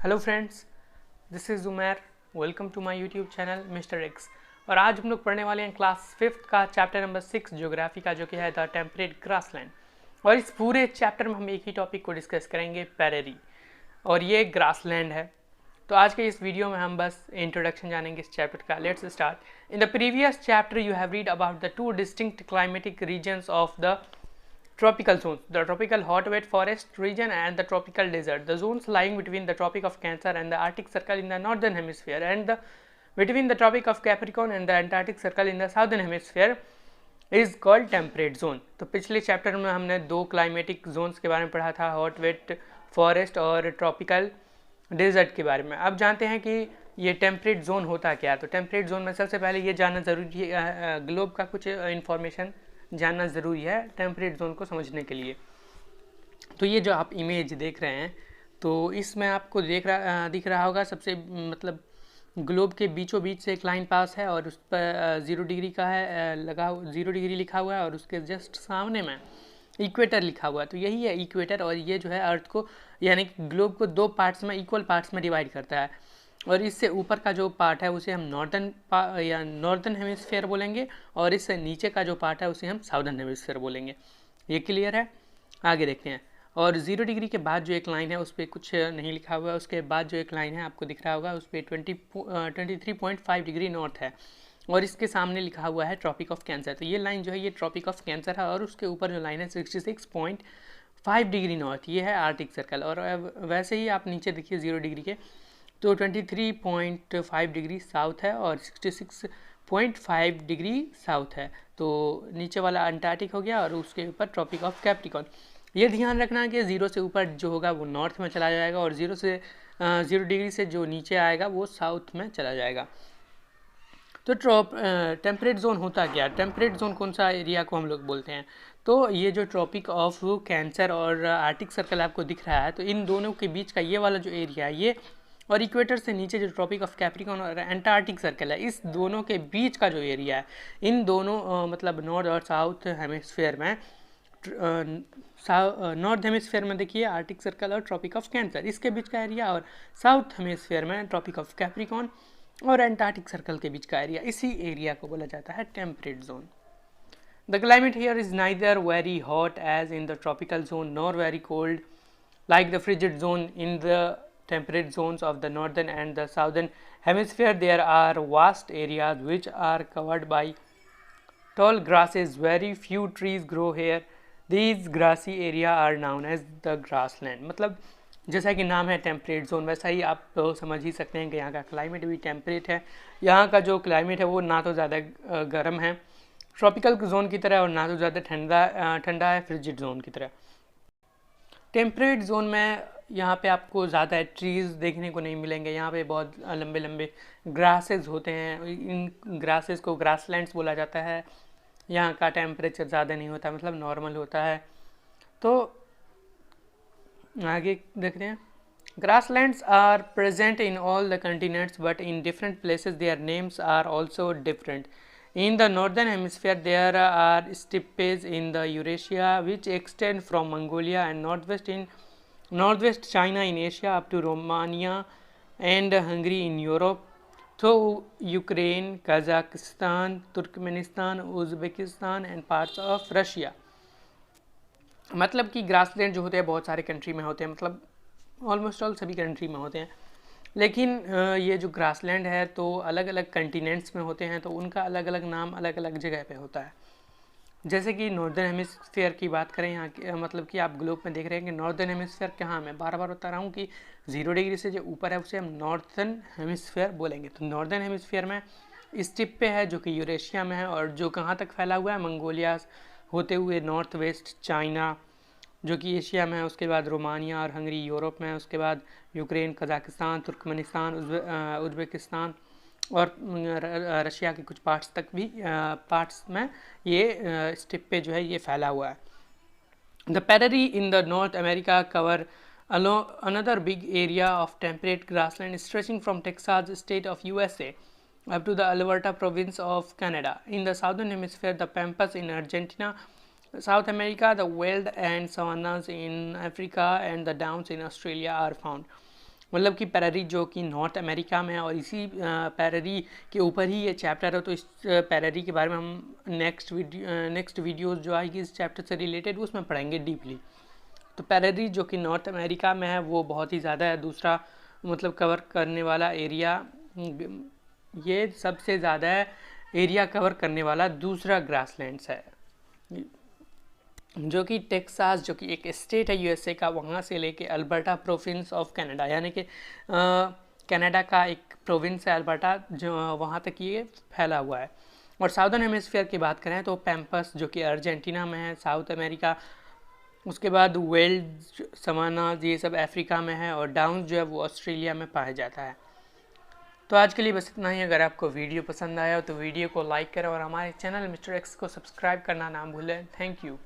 Hello friends, this is Umair. Welcome to my YouTube channel mister X. और आज हम लोग पढ़ने वाले हैं क्लास 5th का चैप्टर नंबर 6 ज्योग्राफी का, जो कि है द टेम्परेट ग्रासलैंड। और इस पूरे चैप्टर में हम एक ही टॉपिक को डिस्कस करेंगे, पैरेरी, और ये ग्रासलैंड है। तो आज के इस वीडियो में हम बस इंट्रोडक्शन जानेंगे इस चैप्टर का। Let's start. In the previous chapter you have read about the two distinct climatic regions of the tropical zones, the tropical hot wet forest region and the tropical desert, the zones lying between the tropic of Cancer and the Arctic Circle in the northern hemisphere, and between the tropic of Capricorn and the Antarctic Circle in the southern hemisphere is called temperate zone। तो पिछले chapter में हमने दो climatic zones के बारे में पढ़ा था, हॉट वेट फॉरेस्ट और ट्रॉपिकल डेजर्ट के बारे में। अब जानते हैं कि ये टेम्परेट जोन होता क्या है। तो टेम्परेट जोन में सबसे पहले ये जानना ज़रूरी है, ग्लोब का कुछ इंफॉर्मेशन जानना ज़रूरी है टेम्परेट जोन को समझने के लिए। तो ये जो आप इमेज देख रहे हैं, तो इसमें आपको दिख रहा होगा सबसे मतलब ग्लोब के बीचों बीच से एक लाइन पास है और उस पर 0 डिग्री का है, लगा 0 डिग्री लिखा हुआ है, और उसके जस्ट सामने में इक्वेटर लिखा हुआ है। तो यही है इक्वेटर, और ये जो है अर्थ को यानी कि ग्लोब को दो पार्ट्स में, इक्वल पार्ट्स में डिवाइड करता है। और इससे ऊपर का जो पार्ट है उसे हम नॉर्दर्न हेमिस्फीयर बोलेंगे, और इससे नीचे का जो पार्ट है उसे हम साउदर्न हेमिस्फीयर बोलेंगे। ये क्लियर है? आगे देखते हैं। और 0 डिग्री के बाद जो एक लाइन है उस पर कुछ नहीं लिखा हुआ है, उसके बाद जो एक लाइन है आपको दिख रहा होगा उस पर 23.5 डिग्री नॉर्थ है, और इसके सामने लिखा हुआ है ट्रॉपिक ऑफ कैंसर। तो ये लाइन जो है ये ट्रॉपिक ऑफ कैंसर है, और उसके ऊपर जो लाइन है 66.5 डिग्री नॉर्थ, ये है आर्टिक सर्कल। और वैसे ही आप नीचे देखिए 0 डिग्री के, तो 23.5 डिग्री साउथ है और 66.5 डिग्री साउथ है। तो नीचे वाला अंटार्कटिक हो गया और उसके ऊपर ट्रॉपिक ऑफ कैप्रिकॉन। ये ध्यान रखना कि 0 से ऊपर जो होगा वो नॉर्थ में चला जाएगा, और 0 डिग्री से जो नीचे आएगा वो साउथ में चला जाएगा। तो टेम्परेट जोन होता क्या? टेम्परेट जोन कौन सा एरिया को हम लोग बोलते हैं? तो ये जो ट्रॉपिक ऑफ कैंसर और आर्टिक सर्कल आपको दिख रहा है, तो इन दोनों के बीच का ये वाला जो एरिया है ये, और इक्वेटर से नीचे जो ट्रॉपिक ऑफ कैप्रिकॉन और एंटार्कटिक सर्कल है, इस दोनों के बीच का जो एरिया है, इन दोनों मतलब नॉर्थ और साउथ हेमिस्फीयर में, नॉर्थ हेमिस्फीयर में देखिए आर्टिक सर्कल और ट्रॉपिक ऑफ कैंसर, इसके बीच का एरिया, और साउथ हेमिस्फीयर में ट्रॉपिक ऑफ कैप्रिकॉन और एंटार्कटिक सर्कल के बीच का एरिया, इसी एरिया को बोला जाता है temperate zone. The climate here is neither very hot as in the tropical zone nor very cold like the frigid zone in the temperate zones of the northern and the southern hemisphere. There are vast areas which are covered by tall grasses. Very few trees grow here. These grassy area are known as the grassland। मतलब जैसा कि नाम है temperate zone, वैसा ही आप तो समझ ही सकते हैं कि यहाँ का क्लाइमेट भी टेम्परेट है। यहाँ का जो क्लाइमेट है वो ना तो ज़्यादा गर्म है ट्रॉपिकल जोन की तरह, और ना तो ज़्यादा ठंडा है फ्रिजिड जोन की तरह। टेम्परेट जोन में यहाँ पे आपको ज़्यादा ट्रीज़ देखने को नहीं मिलेंगे। यहाँ पे बहुत लंबे लंबे ग्रासेस होते हैं, इन ग्रासेस को ग्रासलैंड्स बोला जाता है। यहाँ का टेम्परेचर ज़्यादा नहीं होता, मतलब नॉर्मल होता है। तो आगे देखते हैं। Grasslands are present in all the continents but in different places their names are also different. In the northern hemisphere, there are steppes in the Eurasia which extend from Mongolia and northwest China in Asia up to Romania and Hungary in Europe, through Ukraine, Kazakhstan, Turkmenistan, Uzbekistan and parts of Russia। मतलब कि grassland जो होते हैं बहुत सारे country में होते हैं, मतलब ऑलमोस्ट ऑल सभी कंट्री में होते हैं। लेकिन ये जो ग्रासलैंड है तो अलग अलग कंटिनेंट्स में होते हैं, तो उनका अलग अलग नाम अलग अलग जगह पे होता है। जैसे कि नॉर्दर्न हेमिस्फीयर की बात करें, यहाँ की मतलब कि आप ग्लोब में देख रहे हैं कि नॉर्दर्न हेमिस्फीयर कहाँ में, बार बार बता रहा हूँ कि 0 डिग्री से जो ऊपर है उसे हम नॉर्थर्न हेमिस्फीयर बोलेंगे। तो नॉर्दर्न हेमिस्फीयर में स्टिप पे है जो कि यूरेशिया में है, और जो कहाँ तक फैला हुआ है, मंगोलिया होते हुए नॉर्थ वेस्ट चाइना जो कि एशिया में है, उसके बाद रोमानिया और हंगरी यूरोप में है, उसके बाद यूक्रेन, कजाकिस्तान, तुर्कमेनिस्तान, उज़्बेकिस्तान और रशिया के कुछ पार्ट्स तक भी पार्ट्स में ये स्टिप पे जो है ये फैला हुआ है। The prairie in the North America cover another big area of temperate grassland stretching from Texas state of USA up to the Alberta province of Canada. In the southern hemisphere, the pampas in Argentina, South America, the wild and savannas in Africa and the downs in Australia are found. मतलब कि पैरेरी जो कि north America में है, और इसी पैरेरी के ऊपर ही ये चैप्टर है। तो इस पैरेरी के बारे में हम नेक्स्ट वीडियोज़ जो आएगी इस चैप्टर से रिलेटेड उसमें पढ़ेंगे डीपली। तो पैरेरी जो कि नॉर्थ अमेरिका में है वो बहुत ही ज़्यादा है, दूसरा मतलब कवर करने वाला एरिया, ये सबसे ज़्यादा एरिया कवर करने वाला दूसरा ग्रासलैंड्स है, जो कि टेक्सास जो कि एक स्टेट है यूएसए का, वहाँ से लेके अल्बर्टा प्रोविंस ऑफ कनाडा, यानी कि कनाडा का एक प्रोविंस है अल्बर्टा, जो वहाँ तक ये फैला हुआ है। और साउदर्न हेमिस्फीयर की बात करें तो पैम्पस जो कि अर्जेंटीना में है, साउथ अमेरिका, उसके बाद वेल्स, सवाना, ये सब अफ्रीका में है, और डाउन्स जो है वो ऑस्ट्रेलिया में पाया जाता है। तो आज के लिए बस इतना ही। अगर आपको वीडियो पसंद आया हो तो वीडियो को लाइक करें और हमारे चैनल मिस्टर एक्स को सब्सक्राइब करना ना भूलें। Thank you.